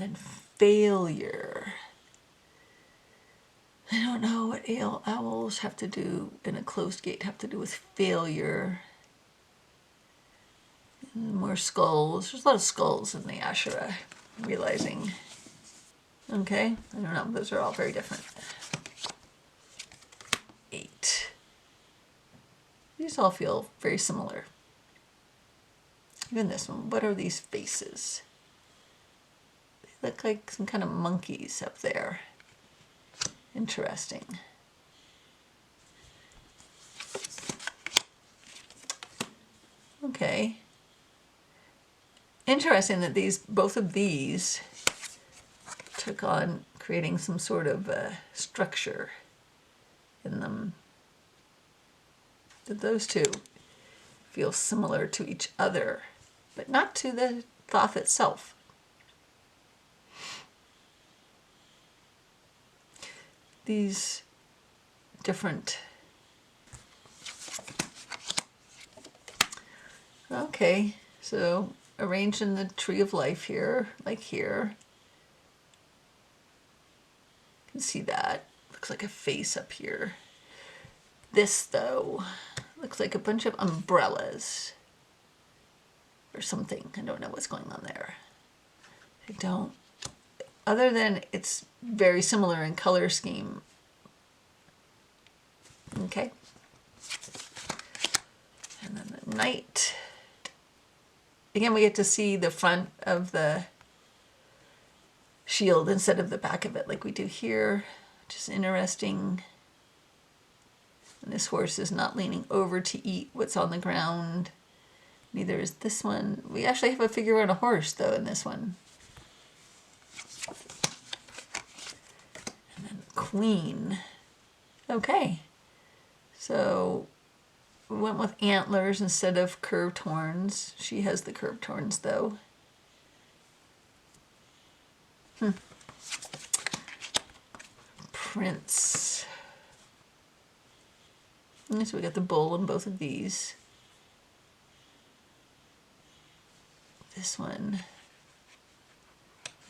And failure. I don't know what owls have to do in a closed gate have to do with failure. And more skulls. There's a lot of skulls in the Asherah, I'm realizing. Okay, I don't know. Those are all very different. 8. These all feel very similar. Even this one. What are these faces? They look like some kind of monkeys up there. Interesting. Okay. Interesting that both of these took on creating some sort of structure in them. That those two feel similar to each other, but not to the Thoth itself. These different. Okay, so arranged in the tree of life here, like here. You can see that. Looks like a face up here. This, though, looks like a bunch of umbrellas or something. I don't know what's going on there. I don't. Other than it's very similar in color scheme. Okay. And then the knight. Again, we get to see the front of the shield instead of the back of it like we do here, which is interesting. And this horse is not leaning over to eat what's on the ground. Neither is this one. We actually have a figure on a horse, though, in this one. And then the queen. Okay, so we went with antlers instead of curved horns. She has the curved horns though. Prince. And so we got the bull in both of these. This one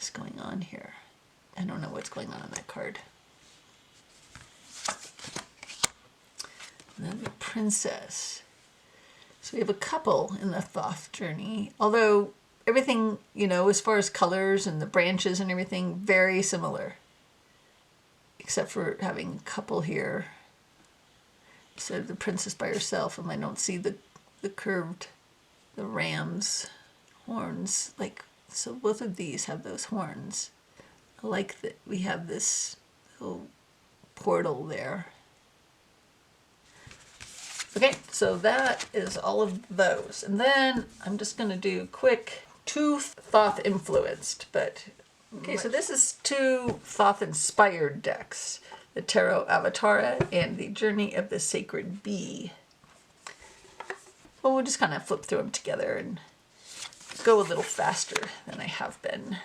is going on here. I don't know what's going on that card. And then the princess. So we have a couple in the Thoth Journey, although everything, you know, as far as colors and the branches and everything, very similar. Except for having a couple here. Instead of the princess by herself, and I don't see the curved, the ram's horns. Like, so both of these have those horns. I like that we have this little portal there. Okay, so that is all of those. And then I'm just going to do quick 2 Thoth influenced, but okay, so this is 2 Thoth inspired decks. The Tarot Avatara and the Journey of the Sacred Bee. Well, we'll just kind of flip through them together and go a little faster than I have been.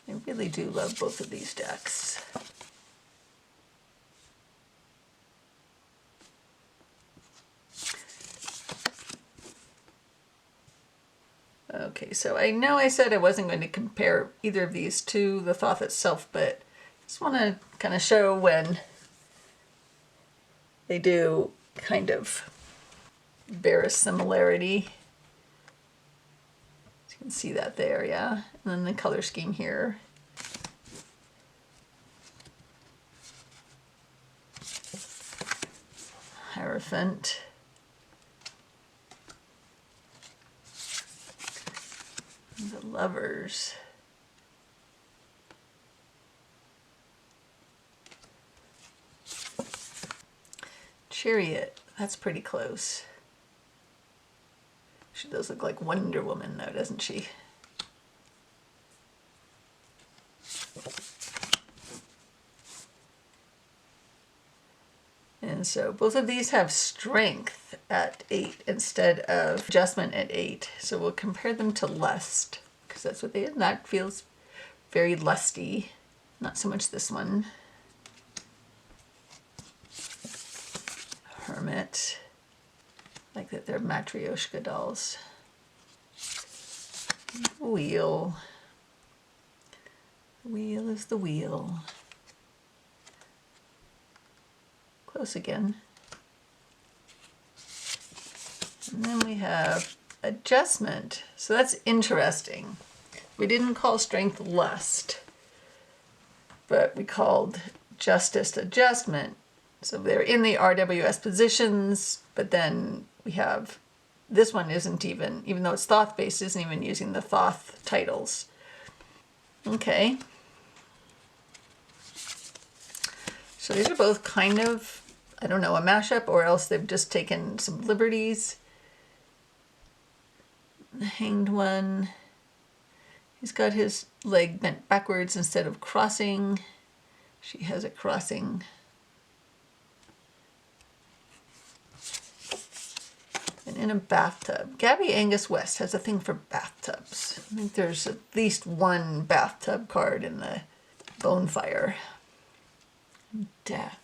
I really do love both of these decks. Okay, so I know I said I wasn't going to compare either of these to the Thoth itself, but I just want to kind of show when they do kind of bear a similarity. You can see that there, yeah. And then the color scheme here. Hierophant. The Lovers. Chariot. That's pretty close. She does look like Wonder Woman though, doesn't she? And so both of these have strength at 8 instead of adjustment at 8. So we'll compare them to lust, because that's what they did. That feels very lusty. Not so much this one. Hermit. Like that they're Matryoshka dolls. Wheel. The wheel is the wheel. Close again. And then we have adjustment. So that's interesting. We didn't call strength lust, but we called justice adjustment. So they're in the RWS positions, but then we have, this one isn't even though it's Thoth based, isn't even using the Thoth titles. Okay. So these are both kind of, I don't know, a mashup, or else they've just taken some liberties. The Hanged One, he's got his leg bent backwards instead of crossing. She has it crossing. And in a bathtub. Gabby Angus West has a thing for bathtubs. I think there's at least one bathtub card in the Bonefire. Death.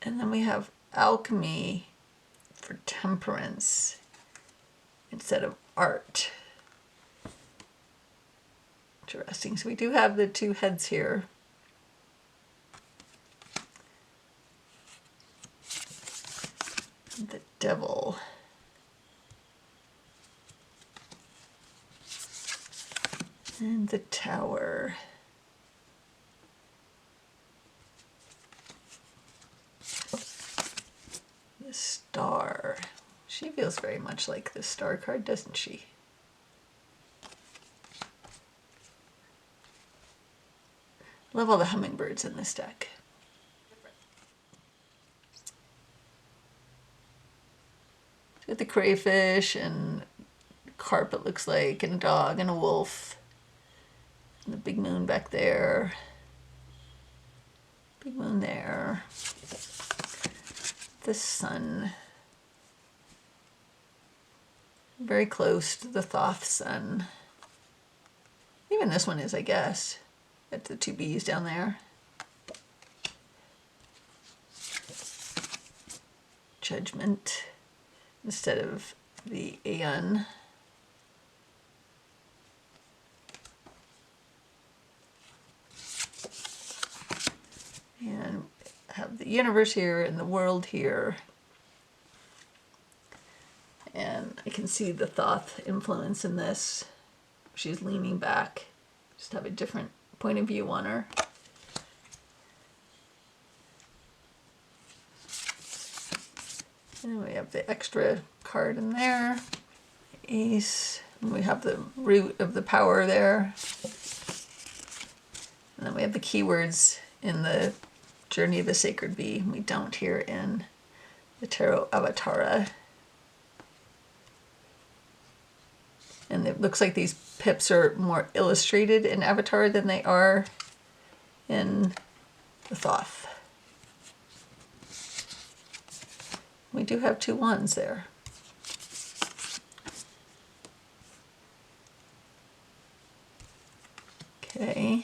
And then we have alchemy for temperance instead of art. Interesting. So we do have the 2 heads here. The devil. And the tower. The star. She feels very much like the star card, doesn't she? Love all the hummingbirds in this deck. got the crayfish and carp, it looks like, and a dog and a wolf. And the big moon back there. Big moon there. The sun. Very close to the Thoth sun. Even this one is, I guess. Got the two bees down there. Judgment instead of the Aeon. And have the universe here and the world here. And I can see the Thoth influence in this. She's leaning back. Just have a different point of view on her. And we have the extra card in there. Ace. And we have the root of the power there. And then we have the keywords in the Journey of the Sacred Bee. We don't here in the Tarot Avatara. And it looks like these pips are more illustrated in Avatara than they are in the Thoth. We do have 2 wands there. Okay.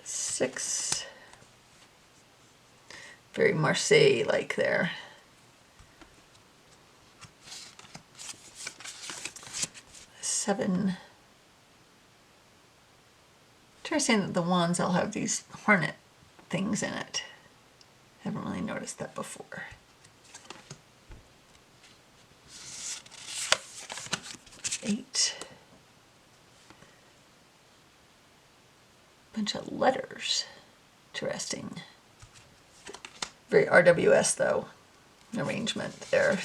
Six. Very Marseille-like there. 7. Interesting that the wands all have these hornet things in it. Haven't really noticed that before. 8. Bunch of letters. Interesting. Very RWS though, arrangement there.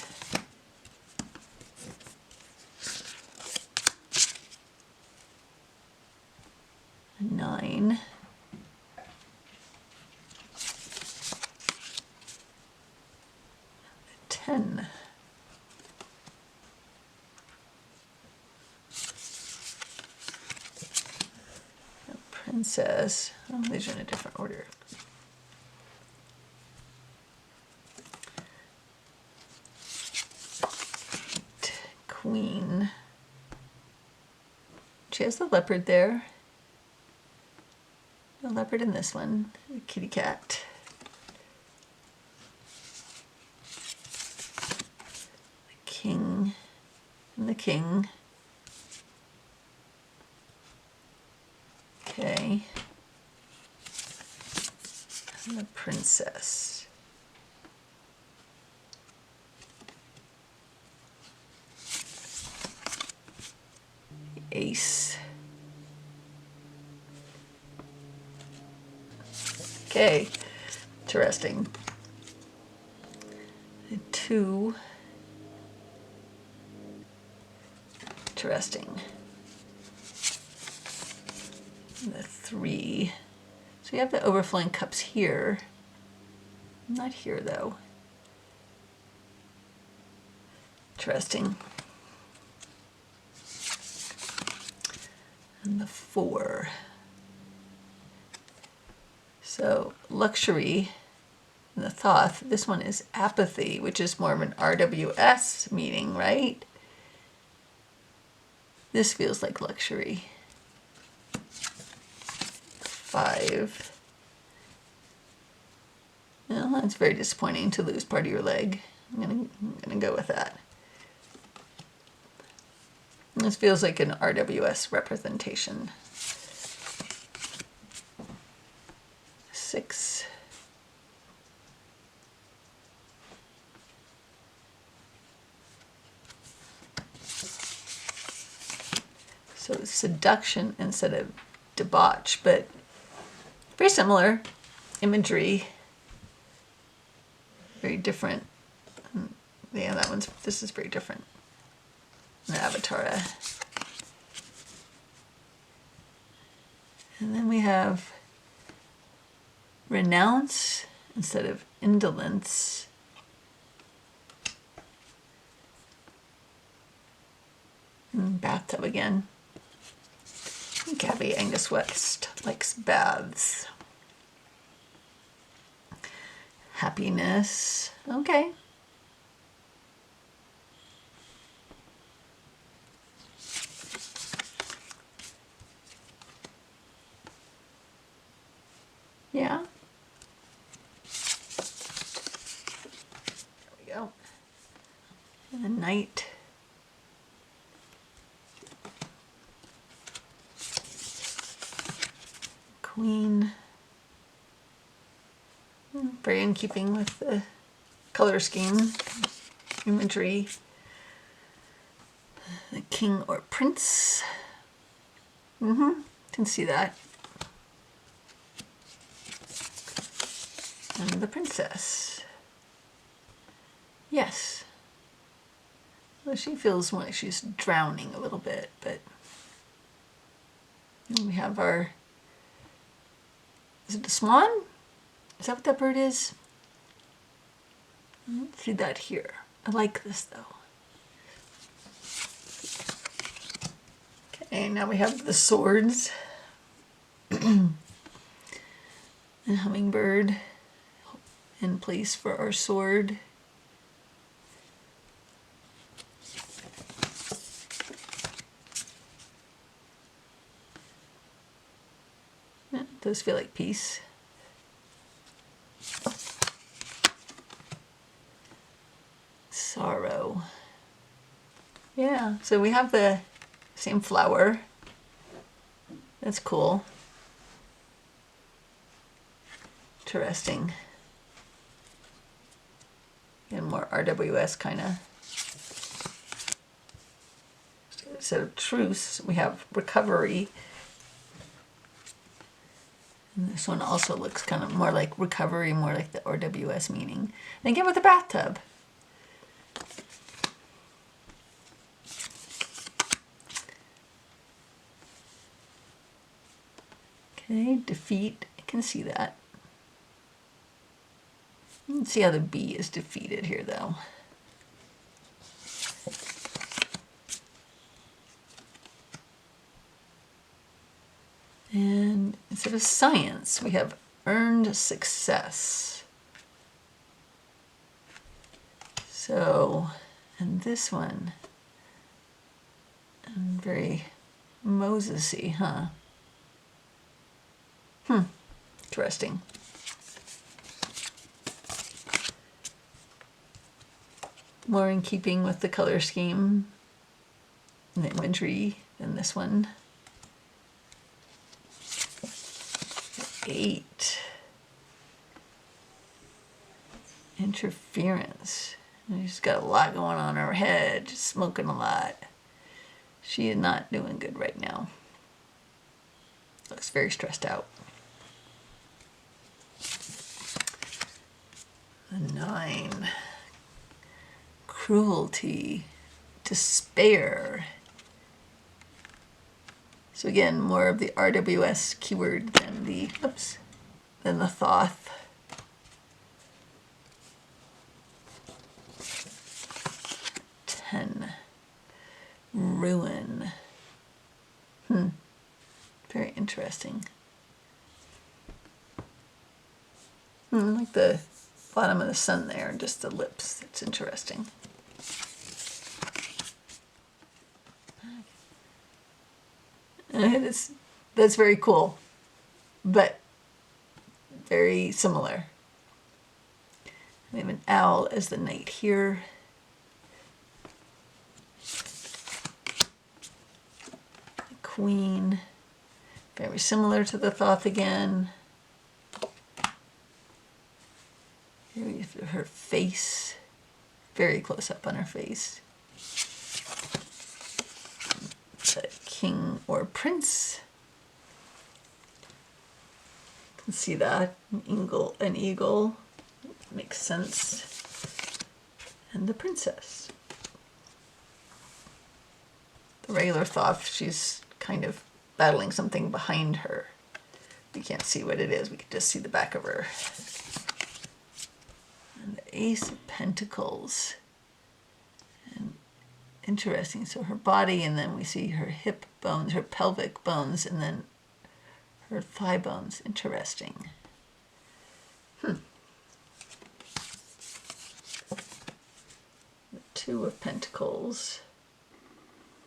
9. 10. Princess. Oh, these are in a different order. Queen. She has the leopard there. No leopard in this one. The kitty cat. The king and the king. Okay. And the princess. The ace. Okay, interesting. The 2. Interesting. The 3. So we have the overflowing cups here. Not here though. Interesting. And the 4. So luxury in the Thoth. This one is apathy, which is more of an RWS meaning, right? This feels like luxury. 5. Well, that's very disappointing to lose part of your leg. I'm gonna go with that. This feels like an RWS representation. 6. So seduction instead of debauch, but very similar imagery. very different. Yeah, this is very different. The Avatara. And then we have renounce instead of indolence. Bathtub again. Gabby Angus West likes baths. Happiness. Okay. Yeah. There we go. And the night. Queen. Very in keeping with the color scheme, imagery. The king or prince. Can see that. And the princess. Yes. Well, she feels like she's drowning a little bit, but and we have our, is it a swan? Is that what that bird is? I don't see that here. I like this though. Okay, now we have the swords. And hummingbird in place for our sword. Yeah, it does feel like peace. Sorrow. Yeah, so we have the same flower. That's cool. Interesting. And more RWS kind of. Instead of truce, we have recovery. And this one also looks kind of more like recovery, more like the RWS meaning. And again with the bathtub. Okay, defeat. I can see that. You can see how the bee is defeated here, though. And instead of science, we have earned success. So, and this one, and very Moses-y, huh? Interesting. More in keeping with the color scheme and the imagery than this one. 8. Interference. She's got a lot going on in her head, just smoking a lot. She is not doing good right now. Looks very stressed out. 9. Cruelty. Despair. So again, more of the RWS keyword than the, than the Thoth. 10. Ruin. Very interesting. I like the bottom of the sun there, and just the lips. It's interesting. That's very cool, but very similar. We have an owl as the knight here. The queen, very similar to the Thoth again. Here we have her face, very close up on her face. The king or prince. You can see that, an eagle makes sense. and the princess. The regular Thoth, she's kind of battling something behind her. We can't see what it is. We can just see the back of her. And the Ace of Pentacles. And interesting. So her body, and then we see her hip bones, her pelvic bones, and then her thigh bones. Interesting. The Two of Pentacles.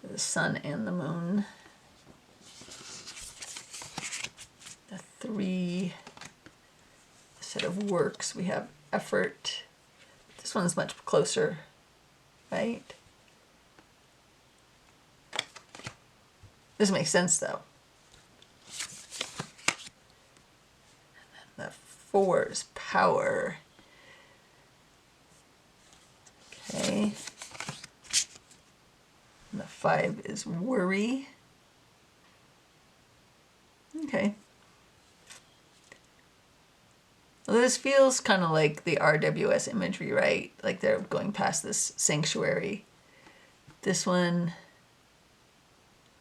The sun and the moon. The three set of works. We have effort. This one's much closer, right? This makes sense though. And then the four is power. Okay. And the five is worry. Okay. Well, this feels kind of like the RWS imagery, right? Like they're going past this sanctuary. This one,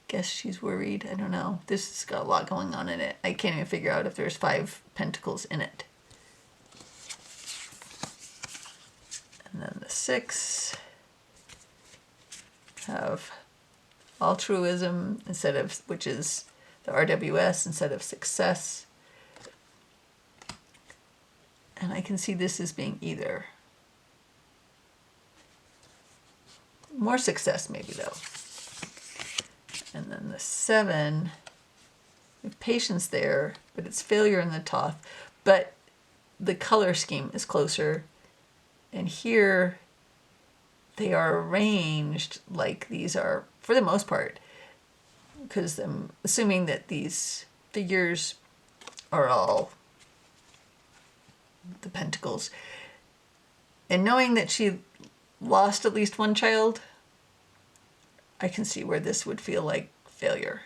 guess she's worried. I don't know. This has got a lot going on in it. I can't even figure out if there's 5 pentacles in it. And then the 6 have altruism instead of, which is the RWS instead of success. And I can see this as being either. More success maybe though. And then the 7, we have patience there, but it's failure in the Thoth. But the color scheme is closer. And here they are arranged like these are, for the most part, because I'm assuming that these figures are all the pentacles. And knowing that she lost at least one child, I can see where this would feel like failure.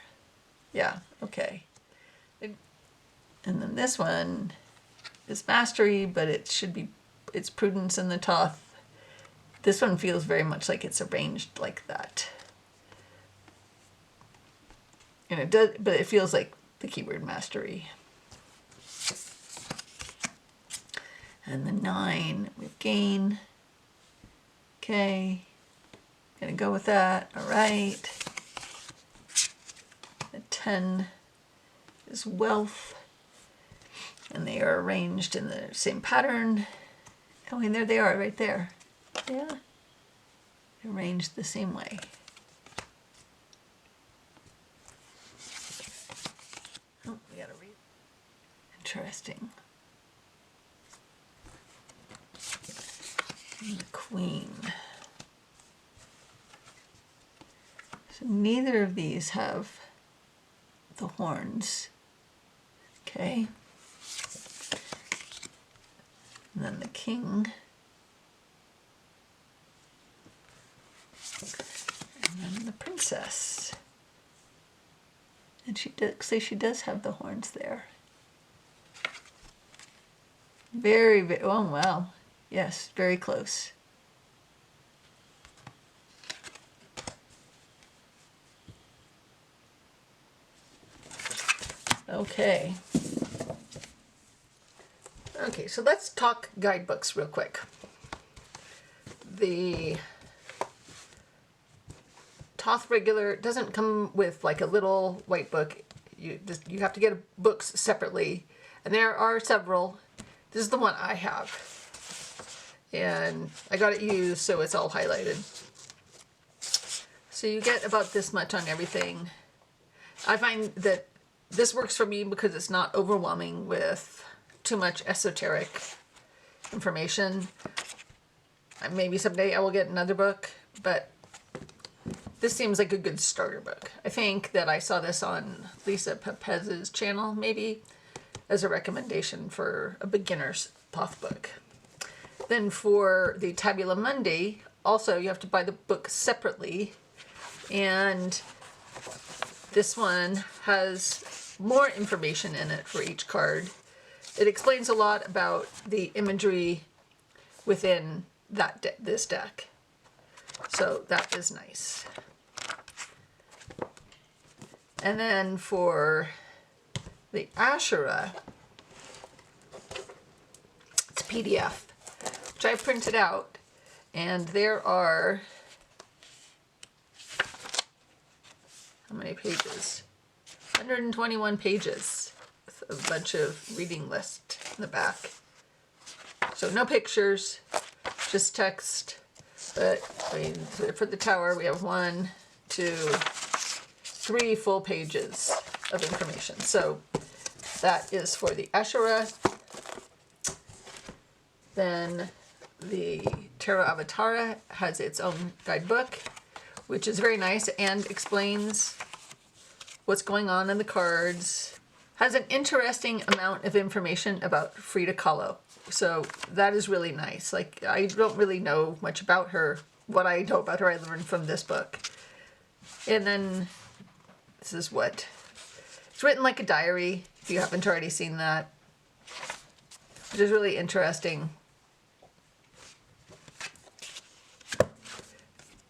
Yeah, okay. And then this one is mastery, but it should be, it's prudence in the Thoth. This one feels very much like it's arranged like that. And it does, but it feels like the keyword mastery. And the 9, we have gain. Okay. Gonna go with that. All right. The 10 is wealth. And they are arranged in the same pattern. Oh, and there they are right there. Yeah. Arranged the same way. Oh, we gotta read. Interesting. And the Queen. So neither of these have the horns. Okay. And then the King. And then the Princess. And she does have the horns there. Very, very, oh wow. Yes, very close. Okay. Okay, so let's talk guidebooks real quick. The Thoth regular doesn't come with like a little white book. You have to get books separately, and there are several. This is the one I have. And I got it used, so it's all highlighted. So you get about this much on everything. I find that this works for me because it's not overwhelming with too much esoteric information. Maybe someday I will get another book, but this seems like a good starter book. I think that I saw this on Lisa Pepez's channel, maybe, as a recommendation for a beginner's Thoth book. Then for the Tabula Mundi, also you have to buy the book separately. And this one has more information in it for each card. It explains a lot about the imagery within this deck. So that is nice. And then for the Asherah, it's a PDF, which I printed out, and there are, how many pages? 121 pages with a bunch of reading list in the back. So no pictures, just text. But I mean, for the tower, we have 1, 2, 3 full pages of information. So that is for the Asherah. Then the Trio.of.Avatara has its own guidebook, which is very nice and explains what's going on in the cards. Has an interesting amount of information about Frida Kahlo. So that is really nice. Like, I don't really know much about her. What I know about her, I learned from this book. And then this is what it's written like a diary, if you haven't already seen that, which is really interesting.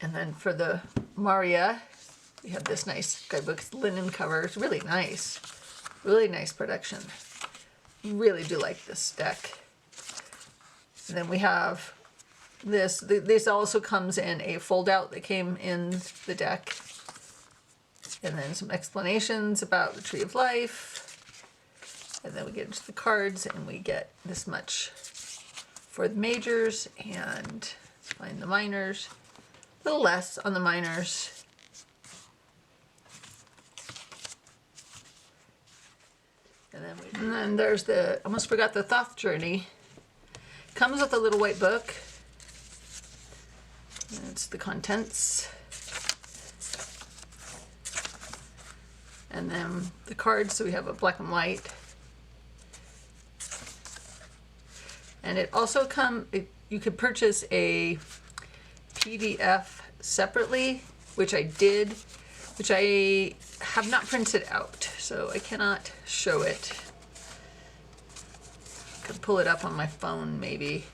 And then for the Marea, we have this nice guidebook. It's linen cover. It's really nice. Really nice production. Really do like this deck. And then we have this. This also comes in a fold out that came in the deck. And then some explanations about the Tree of Life. And then we get into the cards and we get this much for the majors, and let's find the minors. A little less on the minors. And then there's the, almost forgot, the Thoth Journey. Comes with a little white book. And it's the contents. And then the cards, so we have a black and white. And it also you could purchase a PDF separately, which I did, which I have not printed out, so I cannot show it. Could pull it up on my phone maybe.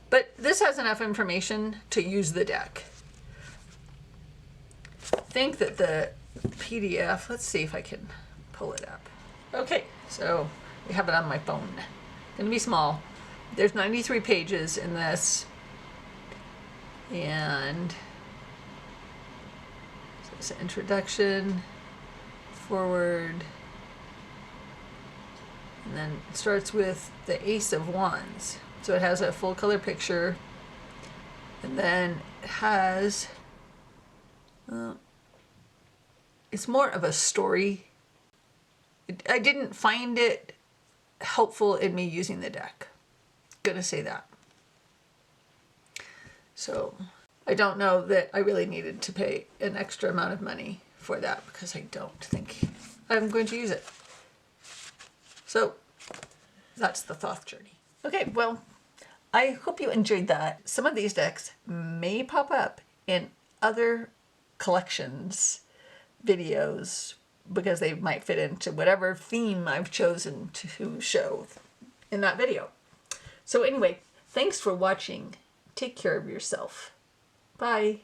But this has enough information to use the deck. I think that the PDF, let's see if I can pull it up. Okay, so we have it on my phone. Gonna be small. There's 93 pages in this. And so it's an introduction, forward, and then it starts with the Ace of Wands. So it has a full color picture, and then it has, it's more of a story. I didn't find it helpful in me using the deck. Gonna say that. So I don't know that I really needed to pay an extra amount of money for that, because I don't think I'm going to use it. So that's the Thoth Journey. Okay, well, I hope you enjoyed that. Some of these decks may pop up in other collections, videos, because they might fit into whatever theme I've chosen to show in that video. So anyway, thanks for watching. Take care of yourself. Bye.